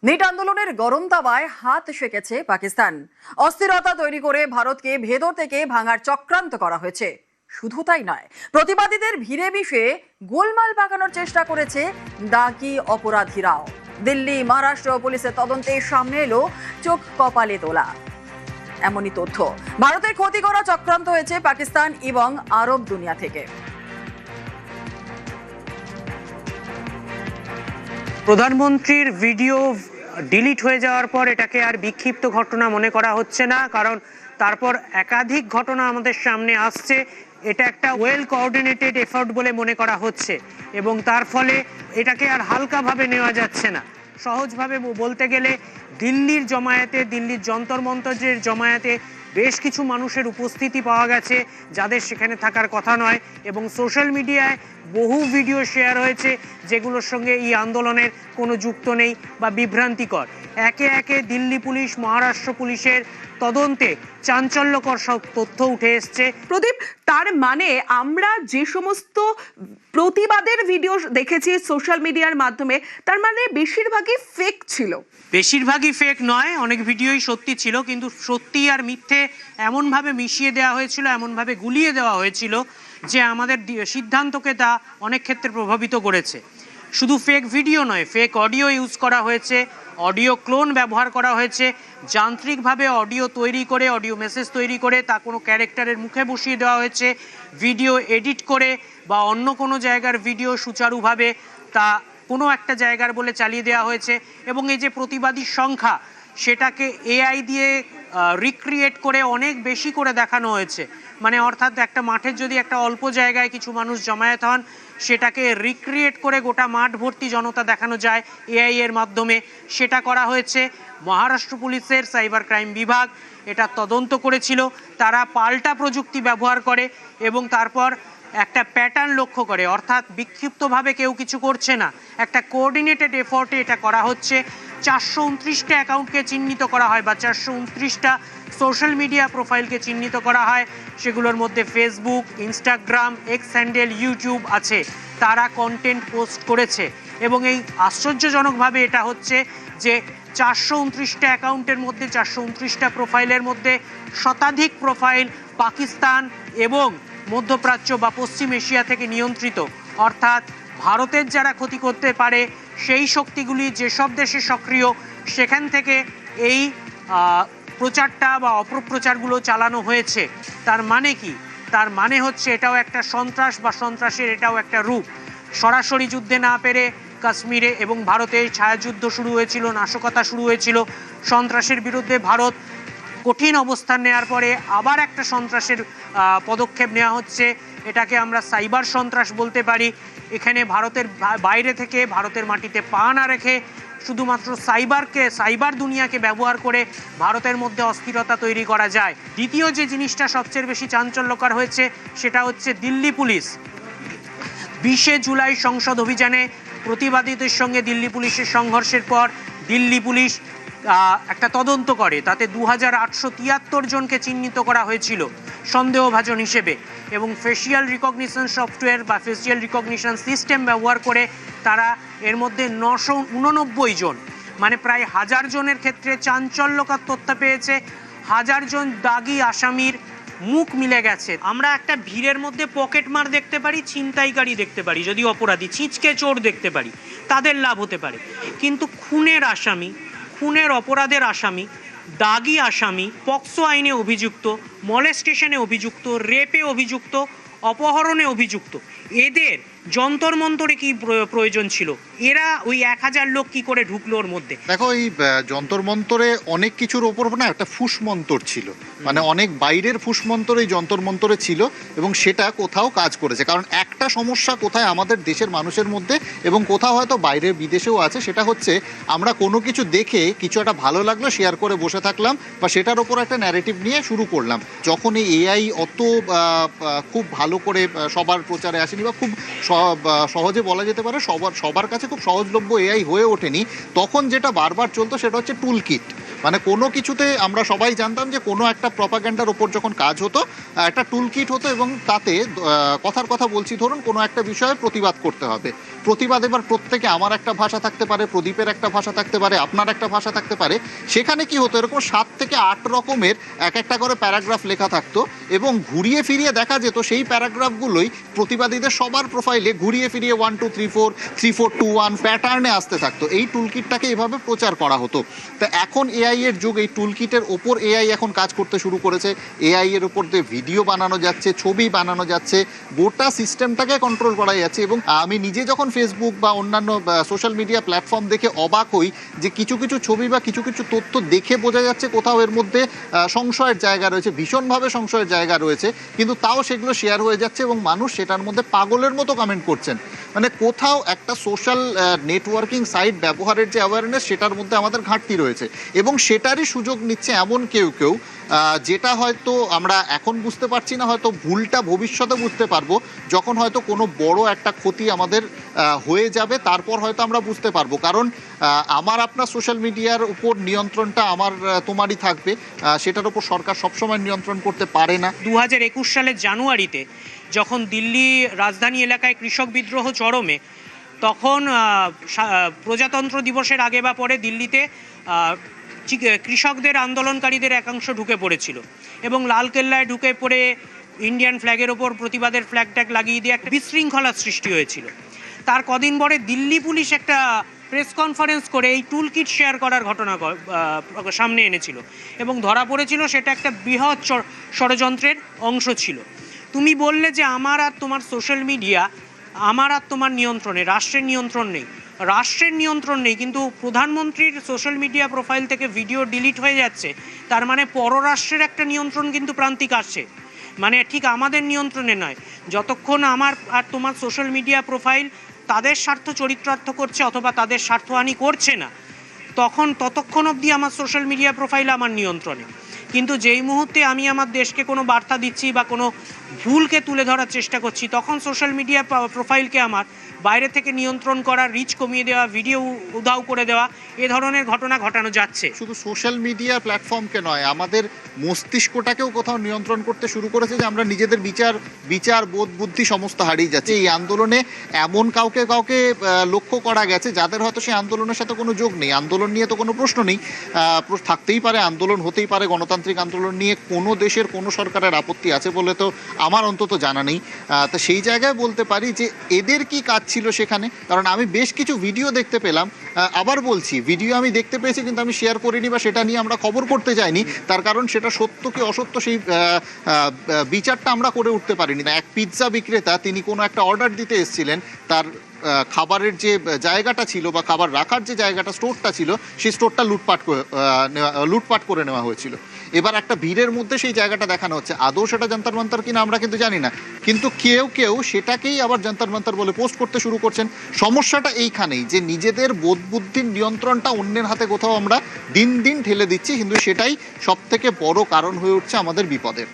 NEET আন্দোলনের গরম তাওয়ায় হাত সেকেছে পাকিস্তান। অস্থিরতা তৈরি করে ভারতকে ভেতর থেকে ভাঙার চক্রান্ত করা হয়েছে। শুধু তাই নয়, প্রতিবাদীদের ভিড়ে বিশে গোলমাল পাকানোর চেষ্টা করেছে দাগি অপরাধীরাও। দিল্লি মহারাষ্ট্র পুলিশের তদন্তে সামনে এলো চোখ কপালে তোলা এমনই তথ্য। ভারতের ক্ষতি করা চক্রান্ত হয়েছে পাকিস্তান এবং আরব দুনিয়া থেকে। প্রধানমন্ত্রীর ভিডিও ডিলিট হয়ে যাওয়ার পর এটাকে আর বিক্ষিপ্ত ঘটনা মনে করা হচ্ছে না, কারণ তারপর একাধিক ঘটনা আমাদের সামনে আসছে। এটা একটা ওয়েল কোঅর্ডিনেটেড এফোর্ট বলে মনে করা হচ্ছে এবং তার ফলে এটাকে আর হালকাভাবে নেওয়া যাচ্ছে না। সহজভাবে বলতে গেলে দিল্লির জমায়েতে, দিল্লির যন্তর মন্তরের জমায়েতে বেশ কিছু মানুষের উপস্থিতি পাওয়া গেছে যাদের সেখানে থাকার কথা নয়, এবং সোশ্যাল মিডিয়ায় বহু ভিডিও শেয়ার হয়েছে যেগুলোর সঙ্গে এই আন্দোলনের কোনো যুক্ত নেই বা বিভ্রান্তিকর। একে একে দিল্লি পুলিশ, মহারাষ্ট্র পুলিশের তদন্তে চাঞ্চল্যকর সব তথ্য উঠে এসছে। প্রদীপ, তার মানে আমরা যে সমস্ত প্রতিবাদের ভিডিও দেখেছি সোশ্যাল মিডিয়ার মাধ্যমে, তার মানে বেশিরভাগই ফেক ছিল। বেশিরভাগই ফেক নয়, অনেক ভিডিওই সত্যি ছিল, কিন্তু সত্যি আর মিথ্যে এমনভাবে মিশিয়ে দেওয়া হয়েছিল, এমনভাবে গুলিয়ে দেওয়া হয়েছিল যে আমাদের সিদ্ধান্তকে তা অনেক ক্ষেত্রে প্রভাবিত করেছে। শুধু ফেক ভিডিও নয়, ফেক অডিও ইউজ করা হয়েছে, অডিও ক্লোন ব্যবহার করা হয়েছে, যান্ত্রিকভাবে অডিও তৈরি করে, অডিও মেসেজ তৈরি করে তা কোনো ক্যারেক্টারের মুখে বসিয়ে দেওয়া হয়েছে, ভিডিও এডিট করে বা অন্য কোনো জায়গার ভিডিও সুচারুভাবে তা কোনো একটা জায়গার বলে চালিয়ে দেওয়া হয়েছে। এবং এই যে প্রতিবাদীর সংখ্যা, সেটাকে এআই দিয়ে রিক্রিয়েট করে অনেক বেশি করে দেখানো হয়েছে। মানে অর্থাৎ একটা মাঠের যদি একটা অল্প জায়গায় কিছু মানুষ জমায়েত হন, সেটাকে রিক্রিয়েট করে গোটা মাঠ ভর্তি জনতা দেখানো যায় এআই এর মাধ্যমে, সেটা করা হয়েছে। মহারাষ্ট্র পুলিশের সাইবার ক্রাইম বিভাগ এটা তদন্ত করেছিল। তারা পাল্টা প্রযুক্তি ব্যবহার করে এবং তারপর একটা প্যাটার্ন লক্ষ্য করে, অর্থাৎ বিক্ষিপ্তভাবে কেউ কিছু করছে না, একটা কোঅর্ডিনেটেড এফোর্টে এটা করা হচ্ছে। 429টা অ্যাকাউন্টকে চিহ্নিত করা হয় বা 429টা সোশ্যাল মিডিয়া প্রোফাইলকে চিহ্নিত করা হয়। সেগুলোর মধ্যে Facebook, Instagram, x handle, YouTube আছে। তারা কন্টেন্ট পোস্ট করেছে এবং এই আশ্চর্যজনকভাবে এটা হচ্ছে যে 429টা অ্যাকাউন্টের মধ্যে, 429টা প্রোফাইলের মধ্যে শতাধিক প্রোফাইল পাকিস্তান এবং মধ্যপ্রাচ্য বা পশ্চিম এশিয়া থেকে নিয়ন্ত্রিত। অর্থাৎ ভারতের যারা ক্ষতি করতে পারে সেই শক্তিগুলি যেসব দেশে সক্রিয়, সেখান থেকে এই প্রচারটা বা অপপ্রচারগুলো চালানো হয়েছে। তার মানে কি? তার মানে হচ্ছে এটাও একটা সন্ত্রাস বা সন্ত্রাসের এটাও একটা রূপ। সরাসরি যুদ্ধে না পেরে কাশ্মীরে এবং ভারতে ছায়াযুদ্ধ শুরু হয়েছিল, নাশকতা শুরু হয়েছিল। সন্ত্রাসের বিরুদ্ধে ভারত কঠিন অবস্থান নেওয়ার পরে আবার একটা সন্ত্রাসের পদক্ষেপ নেওয়া হচ্ছে। এটাকে আমরা সাইবার সন্ত্রাস বলতে পারি। এখানে ভারতের বাইরে থেকে, ভারতের মাটিতে পা না রেখে শুধুমাত্র সাইবার দুনিয়াকে ব্যবহার করে ভারতের মধ্যে অস্থিরতা তৈরি করা যায়। দ্বিতীয় যে জিনিসটা সবচেয়ে বেশি চাঞ্চল্যকর হয়েছে সেটা হচ্ছে দিল্লি পুলিশ। 20শে জুলাই সংসদ অভিযানে প্রতিবাদীদের সঙ্গে দিল্লি পুলিশের সংঘর্ষের পর দিল্লি পুলিশ একটা তদন্ত করে। তাতে 2873 জনকে চিহ্নিত করা হয়েছিল সন্দেহভাজন হিসেবে, এবং ফেসিয়াল রিকগনিশন সফটওয়্যার বা ফেসিয়াল রিকগনিশন সিস্টেম ব্যবহার করে তারা এর মধ্যে 989 জন, মানে প্রায় 1000 জনের ক্ষেত্রে চাঞ্চল্যকর তথ্য পেয়েছে। 1000 জন দাগি আসামির মুখ মিলে গেছে। আমরা একটা ভিড়ের মধ্যে পকেটমার দেখতে পারি, ছিনতাইকারী দেখতে পারি, যদি অপরাধী ছিচকে চোর দেখতে পারি, তাদের লাভ হতে পারে। কিন্তু খুনের আসামি, খুনের অপরাধের আসামি, দাগি আসামি, পক্সো আইনে অভিযুক্ত, মলেস্টেশনে অভিযুক্ত, রেপে অভিযুক্ত, অপহরণে অভিযুক্ত, এদের যন্তর মন্তরে কি প্রয়োজন ছিল? এরা ওই 1000 লোক কি করে ঢুকলো ওর মধ্যে? দেখো, এই যন্তর মন্তরে অনেক কিছুর ওপর না একটা ফুসমন্তর ছিল, মানে অনেক বাইরের ফুসমন্তর এই যন্তর মন্তরে ছিল এবং সেটা কোথাও কাজ করেছে। কারণ একটা সমস্যা কোথায় আমাদের দেশের মানুষের মধ্যে এবং কোথাও হয়তো বাইরের বিদেশেও আছে, সেটা হচ্ছে আমরা কোনো কিছু দেখে কিছু একটা ভালো লাগলো শেয়ার করে বসে থাকলাম বা সেটার ওপর একটা ন্যারেটিভ নিয়ে শুরু করলাম। যখন এই এআই অত খুব ভালো করে সবার প্রচারে আসেনি বা খুব সহজে বলা যেতে পারে সবার কাছে খুব সহজলভ্য এআই হয়ে ওঠেনি, তখন যেটা বারবার চলতো সেটা হচ্ছে টুল কিট। মানে কোনো কিছুতে আমরা সবাই জানতাম যে কোনো একটা প্রপাগ্যান্ডার ওপর যখন কাজ হতো একটা টুল কিট হতো এবং তাতে কথার কথা বলছি, ধরুন কোনো একটা বিষয়ে প্রতিবাদ করতে হবে, প্রতিবাদ এবার প্রত্যেকে, আমার একটা ভাষা থাকতে পারে, প্রদীপের একটা ভাষা থাকতে পারে, আপনার একটা ভাষা থাকতে পারে, সেখানে কি হতো এরকম 7 থেকে 8 রকমের এক একটা করে প্যারাগ্রাফ লেখা থাকতো এবং ঘুরিয়ে ফিরিয়ে দেখা যেত সেই প্যারাগ্রাফগুলোই প্রতিবাদীদের সবার প্রোফাইলে ঘুরিয়ে ফিরিয়ে 1 2 3 4 3 4 2 1 প্যাটার্নে আসতে থাকতো। এই টুলকিটটাকে এভাবে প্রচার করা হতো। তা এখন এআই এর যুগ, এই টুলকিটের ওপর এআই এখন কাজ করতে শুরু করেছে। এআই এর উপর দিয়ে ভিডিও বানানো যাচ্ছে, ছবি বানানো যাচ্ছে, গোটা সিস্টেমটাকে কন্ট্রোল করা যাচ্ছে। এবং আমি নিজে যখন ফেসবুক বা অন্যান্য সোশ্যাল মিডিয়া প্ল্যাটফর্ম দেখে অবাক হই যে কিছু কিছু ছবি বা কিছু কিছু তথ্য দেখে বোঝা যাচ্ছে কোথাও এর মধ্যে সংশয়ের জায়গা রয়েছে, ভীষণভাবে সংশয়ের জায়গা রয়েছে, কিন্তু তাও সেগুলো শেয়ার হয়ে যাচ্ছে এবং মানুষ সেটার মধ্যে পাগলের মতো কমেন্ট করছেন। মানে কোথাও একটা সোশ্যাল নেটওয়ার্কিং সাইট ব্যবহারের যে অ্যাওয়ারনেস, সেটার মধ্যে আমাদের ঘাটতি রয়েছে এবং সেটারই সুযোগ নিচ্ছে এমন কেউ কেউ, যেটা হয়তো আমরা এখন বুঝতে পারছি না, হয়তো ভুলটা ভবিষ্যতে বুঝতে পারবো যখন হয়তো কোনো বড় একটা ক্ষতি আমাদের হয়ে যাবে, তারপর হয়তো আমরা বুঝতে পারবো। কারণ আমার আপনার সোশ্যাল মিডিয়ার উপর নিয়ন্ত্রণটা আমার তোমারই থাকবে, সেটার উপর সরকার সবসময় নিয়ন্ত্রণ করতে পারে না। 2021 সালের জানুয়ারিতে যখন দিল্লি রাজধানী এলাকায় কৃষক বিদ্রোহ চরমে, তখন প্রজাতন্ত্র দিবসের আগে বা পরে দিল্লিতে কৃষকদের আন্দোলনকারীদের একাংশ ঢুকে পড়েছিল এবং লালকেল্লায় ঢুকে পড়ে ইন্ডিয়ান ফ্ল্যাগের ওপর প্রতিবাদের ফ্ল্যাগ ট্যাগ লাগিয়ে দিয়ে একটা বিশৃঙ্খলার সৃষ্টি হয়েছিল। তার কদিন পরে দিল্লি পুলিশ একটা প্রেস কনফারেন্স করে এই টুল কিট শেয়ার করার ঘটনা সামনে এনেছিল এবং ধরা পড়েছিল সেটা একটা বৃহৎ ষড়যন্ত্রের অংশ ছিল। তুমি বললে যে আমার আর তোমার সোশ্যাল মিডিয়া, আমার আর তোমার নিয়ন্ত্রণে, রাষ্ট্রের নিয়ন্ত্রণ নেই। রাষ্ট্রের নিয়ন্ত্রণ নেই, কিন্তু প্রধানমন্ত্রীর সোশ্যাল মিডিয়া প্রোফাইল থেকে ভিডিও ডিলিট হয়ে যাচ্ছে, তার মানে পররাষ্ট্রের একটা নিয়ন্ত্রণ কিন্তু প্রান্তিক আসছে। মানে ঠিক আমাদের নিয়ন্ত্রণে নয়। যতক্ষণ আমার আর তোমার সোশ্যাল মিডিয়া প্রোফাইল তাদের স্বার্থ চরিতার্থ করছে অথবা তাদের স্বার্থহানি করছে না, ততক্ষণ অবধি আমার সোশ্যাল মিডিয়া প্রোফাইল আমার নিয়ন্ত্রণে। কিন্তু যেই মুহূর্তে আমি আমার দেশকে কোনো বার্তা দিচ্ছি বা কোনো ভুলকে তুলে ধরার চেষ্টা করছি, তখন সোশ্যাল মিডিয়া প্রোফাইলকে আমার বাইরে থেকে নিয়ন্ত্রণ করা, রিচ কমিয়ে দেওয়া, ভিডিও উধাও করে দেওয়া, এ ধরনের ঘটনা ঘটানো যাচ্ছে। শুধু সোশ্যাল মিডিয়া প্ল্যাটফর্মকে নয়, আমাদের মস্তিষ্কটাকেও কোথাও নিয়ন্ত্রণ করতে শুরু করেছে যে আমরা নিজেদের বিচার বোধ বুদ্ধি সমস্ত হারিয়ে যাচ্ছে। এই আন্দোলনে এমন কাউকে লক্ষ্য করা গেছে যাদের হয়তো সেই আন্দোলনের সাথে কোনো যোগ নেই, আন্দোলন নিয়ে তো কোনো প্রশ্ন নেই, থাকতেই পারে, আন্দোলন হতেই পারে, গণতান্ত্রিক আন্দোলন নিয়ে কোনো দেশের কোনো সরকারের আপত্তি আছে বলে তো আমার অন্তত জানা নেই। তো সেই জায়গায় বলতে পারি যে এদের কি কাজ ছিল সেখানে, কারণ আমি বেশ কিছু ভিডিও দেখতে পেলাম। আবার বলছি, ভিডিও আমি দেখতে পেয়েছি কিন্তু আমি শেয়ার করিনি বা সেটা নিয়ে আমরা খবর করতে যাইনি, তার কারণ সেটা সত্য কি অসত্য সেই বিচারটা আমরা করে উঠতে পারিনি। না, এক পিৎজা বিক্রেতা, তিনি কোনো একটা অর্ডার দিতে এসেছিলেন, তার খাবারের যে জায়গাটা ছিল বা খাবার রাখার যে জায়গাটা, স্টোরটা ছিল, সেই স্টোরটা লুটপাট করে নেওয়া হয়েছিল। এবার একটা ভিড়ের মধ্যে সেই জায়গাটা দেখানো হচ্ছে, আদৌ সেটা যন্তর মন্তর কিনা আমরা কিন্তু জানি না, কিন্তু কেউ সেটাকেই আবার যন্তর মন্তর বলে পোস্ট করতে শুরু করছেন। সমস্যাটা এইখানেই যে নিজেদের বোধ বুদ্ধির নিয়ন্ত্রণটা অন্যের হাতে কোথাও আমরা দিন দিন ঠেলে দিচ্ছি, কিন্তু সেটাই সব থেকে বড় কারণ হয়ে উঠছে আমাদের বিপদের।